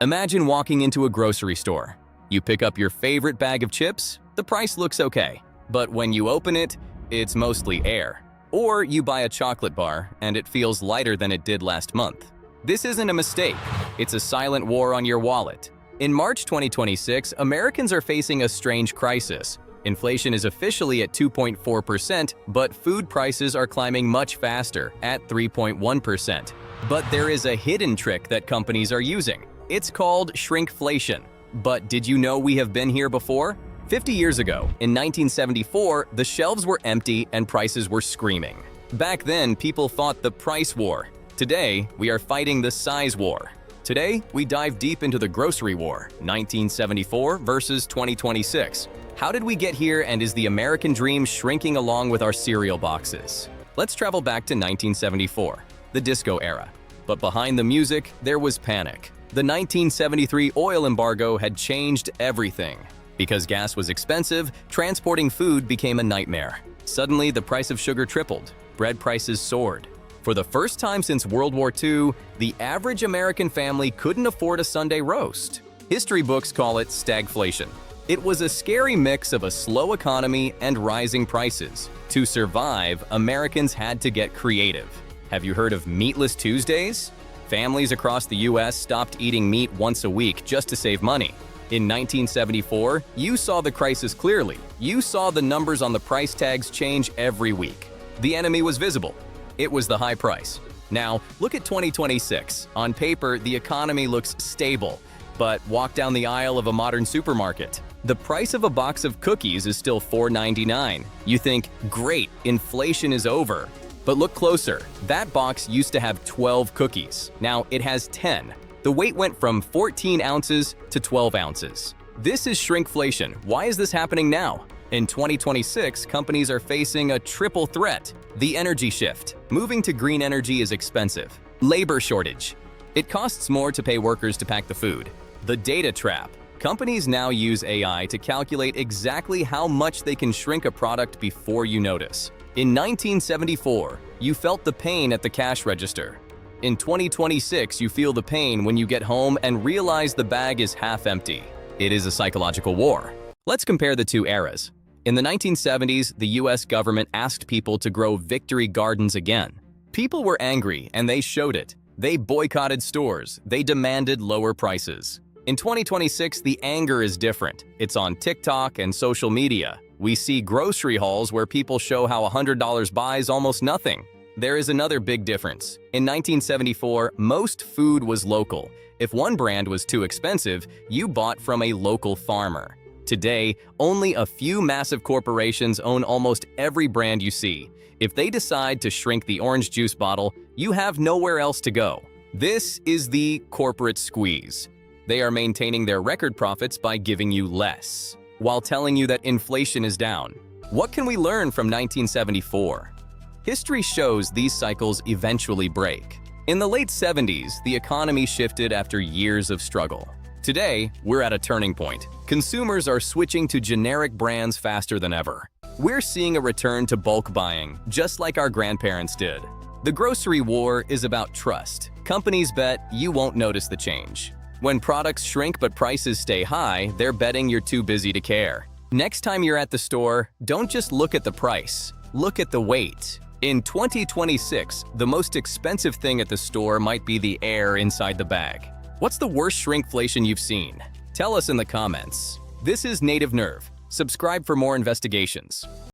Imagine walking into a grocery store. You pick up your favorite bag of chips, the price looks okay. But when you open it, it's mostly air. Or you buy a chocolate bar and it feels lighter than it did last month. This isn't a mistake, it's a silent war on your wallet. In March 2026, Americans are facing a strange crisis. Inflation is officially at 2.4%, but food prices are climbing much faster, at 3.1%. But there is a hidden trick that companies are using. It's called shrinkflation. But did you know we have been here before? 50 years ago, in 1974, the shelves were empty and prices were screaming. Back then, people fought the price war. Today, we are fighting the size war. Today, we dive deep into the grocery war, 1974 versus 2026. How did we get here, and is the American dream shrinking along with our cereal boxes? Let's travel back to 1974, the disco era. But behind the music, there was panic. The 1973 oil embargo had changed everything. Because gas was expensive, transporting food became a nightmare. Suddenly, the price of sugar tripled. Bread prices soared. For the first time since World War II, the average American family couldn't afford a Sunday roast. History books call it stagflation. It was a scary mix of a slow economy and rising prices. To survive, Americans had to get creative. Have you heard of Meatless Tuesdays? Families across the US stopped eating meat once a week just to save money. In 1974, you saw the crisis clearly. You saw the numbers on the price tags change every week. The enemy was visible. It was the high price. Now, look at 2026. On paper, the economy looks stable, but walk down the aisle of a modern supermarket. The price of a box of cookies is still $4.99. You think, great, inflation is over. But look closer. That box used to have 12 cookies. Now it has 10. The weight went from 14 ounces to 12 ounces. This is shrinkflation. Why is this happening now? In 2026, companies are facing a triple threat. The energy shift. Moving to green energy is expensive. Labor shortage. It costs more to pay workers to pack the food. The data trap. Companies now use AI to calculate exactly how much they can shrink a product before you notice. In 1974, you felt the pain at the cash register. In 2026, you feel the pain when you get home and realize the bag is half empty. It is a psychological war. Let's compare the two eras. In the 1970s, the US government asked people to grow victory gardens again. People were angry and they showed it. They boycotted stores. They demanded lower prices. In 2026, the anger is different. It's on TikTok and social media. We see grocery hauls where people show how $100 buys almost nothing. There is another big difference. In 1974, most food was local. If one brand was too expensive, you bought from a local farmer. Today, only a few massive corporations own almost every brand you see. If they decide to shrink the orange juice bottle, you have nowhere else to go. This is the corporate squeeze. They are maintaining their record profits by giving you less, while telling you that inflation is down. What can we learn from 1974? History shows these cycles eventually break. In the late 70s, the economy shifted after years of struggle. Today, we're at a turning point. Consumers are switching to generic brands faster than ever. We're seeing a return to bulk buying, just like our grandparents did. The grocery war is about trust. Companies bet you won't notice the change. When products shrink but prices stay high, they're betting you're too busy to care. Next time you're at the store, don't just look at the price, look at the weight. In 2026, the most expensive thing at the store might be the air inside the bag. What's the worst shrinkflation you've seen? Tell us in the comments. This is Native Nerve. Subscribe for more investigations.